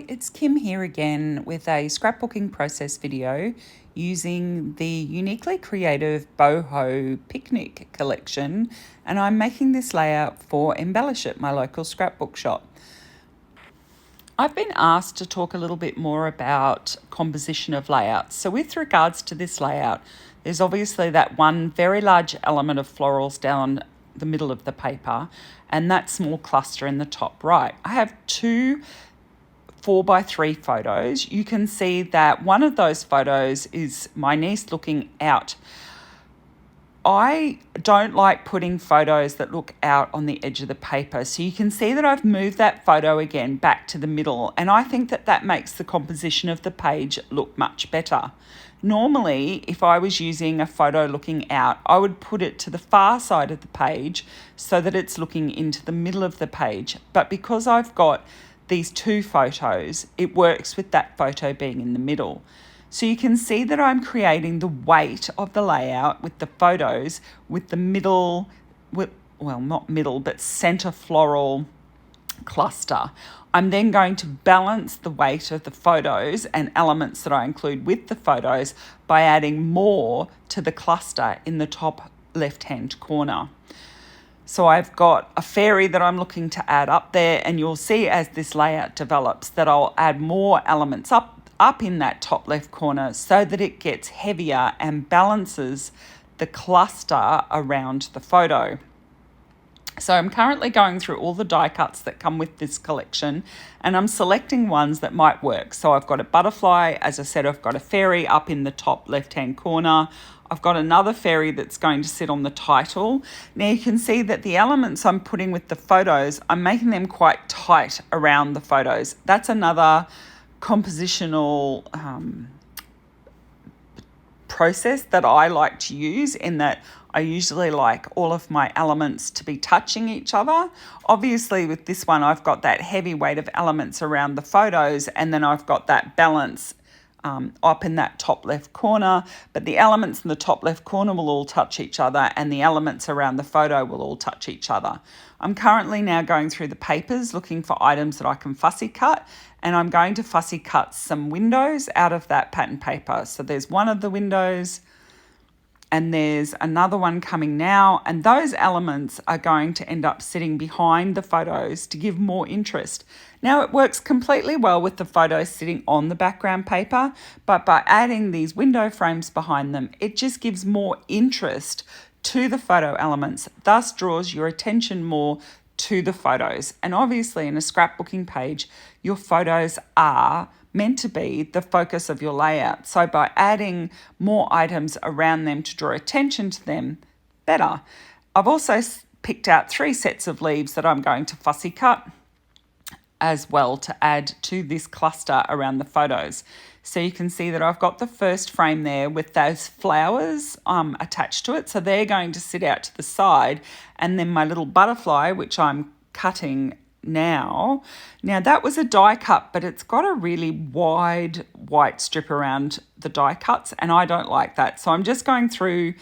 Hi, it's Kim here again with a scrapbooking process video using the Uniquely Creative Boho Picnic collection, and I'm making this layout for Embellish It, my local scrapbook shop. I've been asked to talk a little bit more about composition of layouts. So with regards to this layout, there's obviously that one very large element of florals down the middle of the paper and that small cluster in the top right. I have two 4x3 photos. You can see that one of those photos is my niece looking out. I don't like putting photos that look out on the edge of the paper. So you can see that I've moved that photo again back to the middle, and I think that that makes the composition of the page look much better. Normally, if I was using a photo looking out, I would put it to the far side of the page so that it's looking into the middle of the page. But because I've got these two photos, it works with that photo being in the middle. So you can see that I'm creating the weight of the layout with the photos with the middle, well, not middle, but center floral cluster. I'm then going to balance the weight of the photos and elements that I include with the photos by adding more to the cluster in the top left-hand corner. So I've got a fairy that I'm looking to add up there, and you'll see as this layout develops that I'll add more elements up in that top left corner so that it gets heavier and balances the cluster around the photo. So I'm currently going through all the die cuts that come with this collection, and I'm selecting ones that might work. So I've got a butterfly, as I said, I've got a fairy up in the top left-hand corner. I've got another fairy that's going to sit on the title. Now you can see that the elements I'm putting with the photos, I'm making them quite tight around the photos. That's another compositional process that I like to use, in that I usually like all of my elements to be touching each other. Obviously with this one I've got that heavy weight of elements around the photos, and then I've got that balance up in that top left corner, but the elements in the top left corner will all touch each other and the elements around the photo will all touch each other. I'm currently now going through the papers looking for items that I can fussy cut, and I'm going to fussy cut some windows out of that pattern paper. So there's one of the windows and there's another one coming now, and those elements are going to end up sitting behind the photos to give more interest. Now it works completely well with the photos sitting on the background paper, but by adding these window frames behind them, it just gives more interest to the photo elements, thus draws your attention more to the photos. And obviously in a scrapbooking page, your photos are meant to be the focus of your layout. So by adding more items around them to draw attention to them, better. I've also picked out 3 sets of leaves that I'm going to fussy cut as well to add to this cluster around the photos. So you can see that I've got the first frame there with those flowers attached to it. So they're going to sit out to the side, and then my little butterfly, which I'm cutting now that was a die cut, but it's got a really wide white strip around the die cuts, and I don't like that. So I'm just going through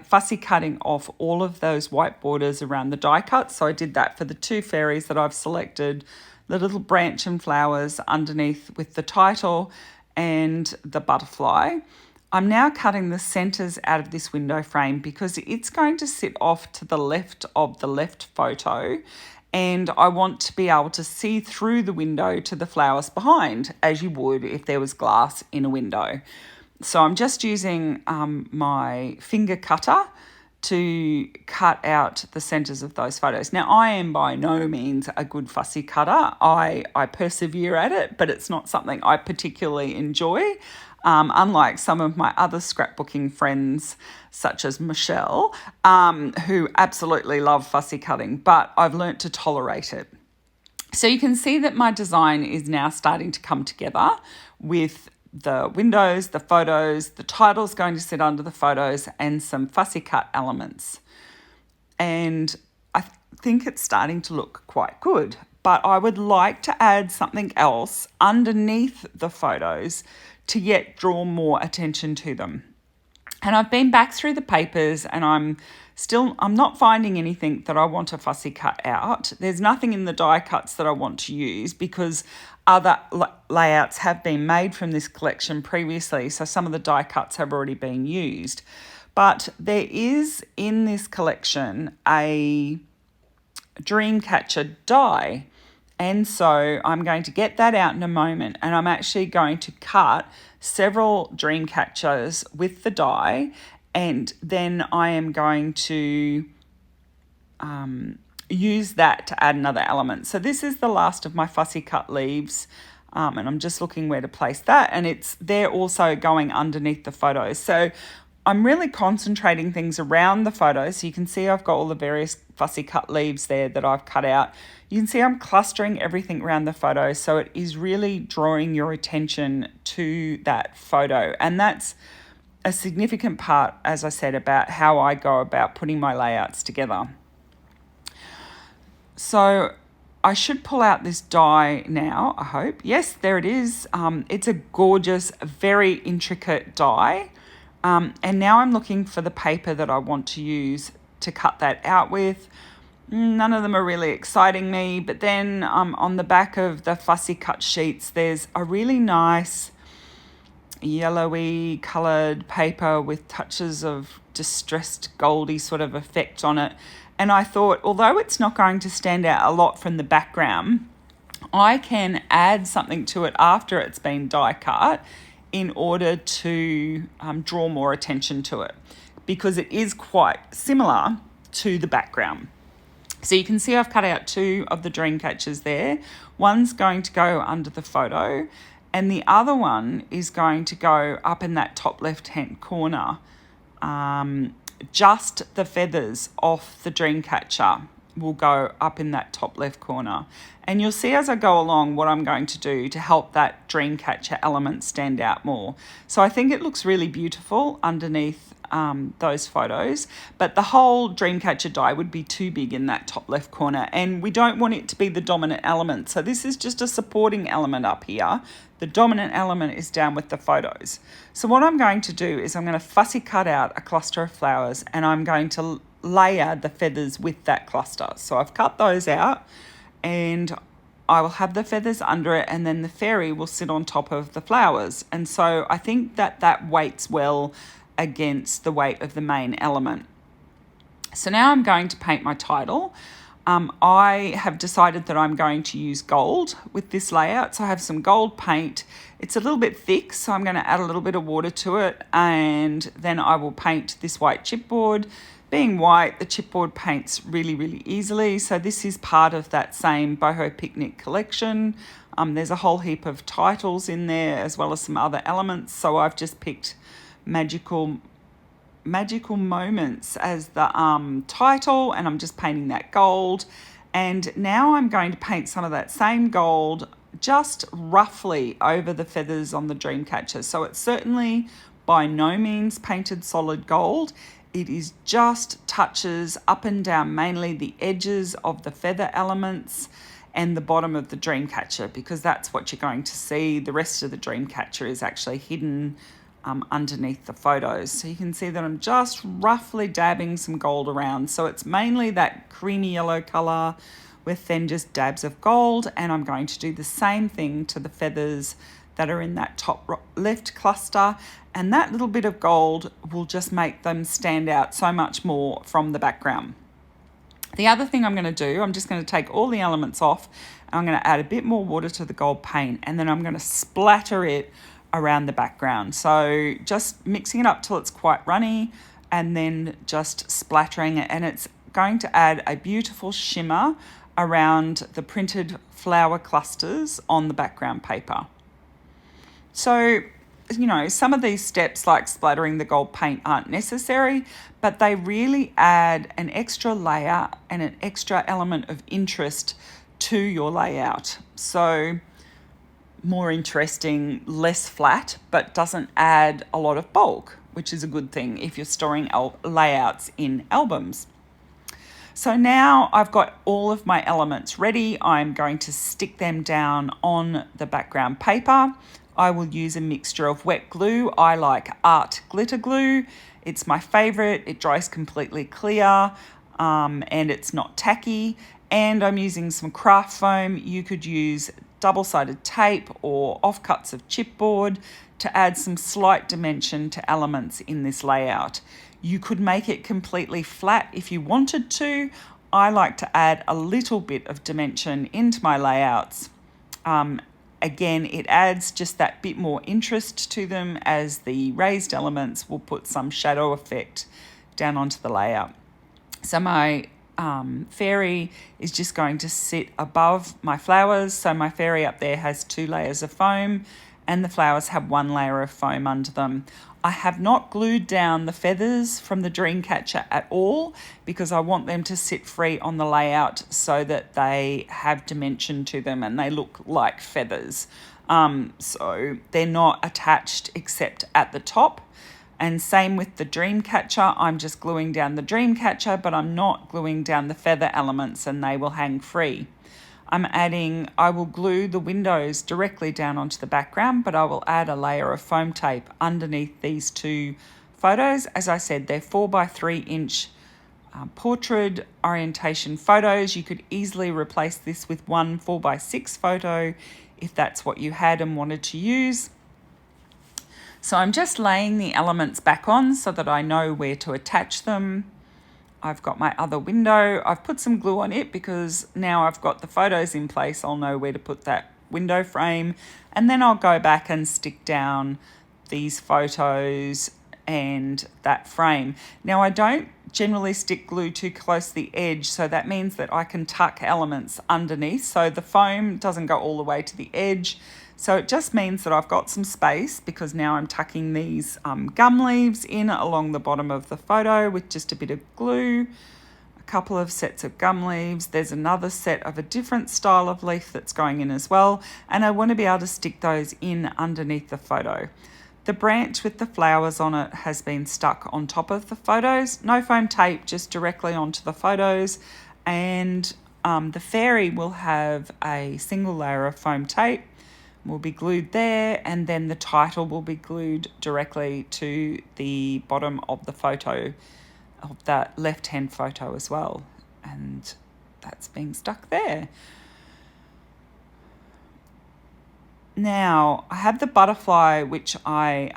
fussy cutting off all of those white borders around the die cuts. So I did that for the 2 fairies that I've selected, the little branch and flowers underneath with the title and the butterfly. I'm now cutting the centers out of this window frame because it's going to sit off to the left of the left photo, and I want to be able to see through the window to the flowers behind, as you would if there was glass in a window. So I'm just using my finger cutter to cut out the centers of those photos. Now, I am by no means a good fussy cutter. I persevere at it, but it's not something I particularly enjoy. Unlike some of my other scrapbooking friends, such as Michelle, who absolutely love fussy cutting, but I've learnt to tolerate it. So you can see that my design is now starting to come together with the windows, the photos, the title's going to sit under the photos, and some fussy cut elements. And I think it's starting to look quite good, but I would like to add something else underneath the photos to yet draw more attention to them. And I've been back through the papers, and I'm not finding anything that I want to fussy cut out. There's nothing in the die cuts that I want to use because Other layouts have been made from this collection previously, so some of the die cuts have already been used. But there is in this collection a Dreamcatcher die. And so I'm going to get that out in a moment, and I'm actually going to cut several dream catchers with the die, and then I am going to use that to add another element. So this is the last of my fussy cut leaves, and I'm just looking where to place that, and they're also going underneath the photos. So I'm really concentrating things around the photos. So you can see I've got all the various fussy cut leaves there that I've cut out. You can see I'm clustering everything around the photo, so it is really drawing your attention to that photo. And that's a significant part, as I said, about how I go about putting my layouts together. So I should pull out this die now, I hope. Yes, there it is. It's a gorgeous, very intricate die. And now I'm looking for the paper that I want to use to cut that out with. None of them are really exciting me, but then on the back of the fussy cut sheets, there's a really nice yellowy coloured paper with touches of distressed goldy sort of effect on it. And I thought, although it's not going to stand out a lot from the background, I can add something to it after it's been die cut in order to draw more attention to it, because it is quite similar to the background. So you can see I've cut out two of the dream catchers there. One's going to go under the photo, and the other one is going to go up in that top left-hand corner. Just the feathers off the dream catcher will go up in that top left corner. And you'll see as I go along what I'm going to do to help that dream catcher element stand out more. So I think it looks really beautiful underneath those photos, but the whole Dreamcatcher die would be too big in that top left corner, and we don't want it to be the dominant element. So this is just a supporting element up here. The dominant element is down with the photos. So what I'm going to do is I'm going to fussy cut out a cluster of flowers, and I'm going to layer the feathers with that cluster. So I've cut those out, and I will have the feathers under it, and then the fairy will sit on top of the flowers. And so I think that weights well against the weight of the main element. So now I'm going to paint my title. I have decided that I'm going to use gold with this layout. So I have some gold paint. It's a little bit thick, so I'm going to add a little bit of water to it, and then I will paint this white chipboard. Being white, the chipboard paints really, really easily. So this is part of that same Boho Picnic collection. There's a whole heap of titles in there as well as some other elements. So I've just picked Magical Moments as the title, and I'm just painting that gold. And now I'm going to paint some of that same gold just roughly over the feathers on the Dreamcatcher. So it's certainly by no means painted solid gold. It is just touches up and down, mainly the edges of the feather elements and the bottom of the Dreamcatcher, because that's what you're going to see. The rest of the Dreamcatcher is actually hidden underneath the photos. So you can see that I'm just roughly dabbing some gold around. So it's mainly that creamy yellow color with then just dabs of gold, and I'm going to do the same thing to the feathers that are in that top left cluster, and that little bit of gold will just make them stand out so much more from the background. The other thing I'm going to do, I'm just going to take all the elements off, and I'm going to add a bit more water to the gold paint, and then I'm going to splatter it around the background. So just mixing it up till it's quite runny, and then just splattering it, and it's going to add a beautiful shimmer around the printed flower clusters on the background paper. So, you know, some of these steps like splattering the gold paint aren't necessary, but they really add an extra layer and an extra element of interest to your layout. So more interesting, less flat, but doesn't add a lot of bulk, which is a good thing if you're storing layouts in albums. So now I've got all of my elements ready. I'm going to stick them down on the background paper. I will use a mixture of wet glue. I like art glitter glue. It's my favorite. It dries completely clear, and it's not tacky. And I'm using some craft foam. You could use double-sided tape or offcuts of chipboard to add some slight dimension to elements in this layout. You could make it completely flat if you wanted to. I like to add a little bit of dimension into my layouts. Again, it adds just that bit more interest to them, as the raised elements will put some shadow effect down onto the layout. So my fairy is just going to sit above my flowers. So my fairy up there has 2 layers of foam and the flowers have 1 layer of foam under them. I have not glued down the feathers from the dream catcher at all, because I want them to sit free on the layout so that they have dimension to them and they look like feathers. So they're not attached except at the top. And same with the dream catcher. I'm just gluing down the dream catcher, but I'm not gluing down the feather elements, and they will hang free. I will glue the windows directly down onto the background, but I will add a layer of foam tape underneath these 2 photos. As I said, they're 4x3 inch portrait orientation photos. You could easily replace this with one 4x6 photo if that's what you had and wanted to use. So I'm just laying the elements back on so that I know where to attach them. I've got my other window. I've put some glue on it because now I've got the photos in place. I'll know where to put that window frame. And then I'll go back and stick down these photos and that frame. Now I don't generally stick glue too close to the edge, so that means that I can tuck elements underneath. So the foam doesn't go all the way to the edge. So it just means that I've got some space, because now I'm tucking these gum leaves in along the bottom of the photo with just a bit of glue, a couple of sets of gum leaves. There's another set of a different style of leaf that's going in as well. And I want to be able to stick those in underneath the photo. The branch with the flowers on it has been stuck on top of the photos. No foam tape, just directly onto the photos. And the fairy will have a single layer of foam tape, will be glued there, and then the title will be glued directly to the bottom of the photo, of that left-hand photo as well. And that's being stuck there. Now, I have the butterfly, which I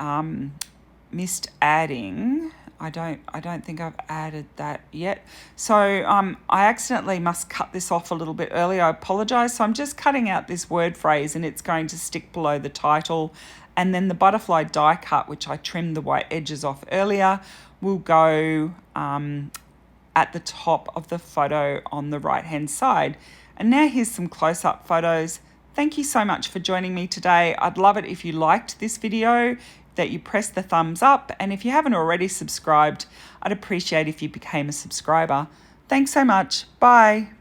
missed adding. I don't think I've added that yet. So I accidentally must cut this off a little bit early. I apologize. So I'm just cutting out this word phrase, and it's going to stick below the title. And then the butterfly die cut, which I trimmed the white edges off earlier, will go at the top of the photo on the right-hand side. And now here's some close-up photos. Thank you so much for joining me today. I'd love it if you liked this video, that you press the thumbs up, and if you haven't already subscribed, I'd appreciate if you became a subscriber. Thanks so much. Bye.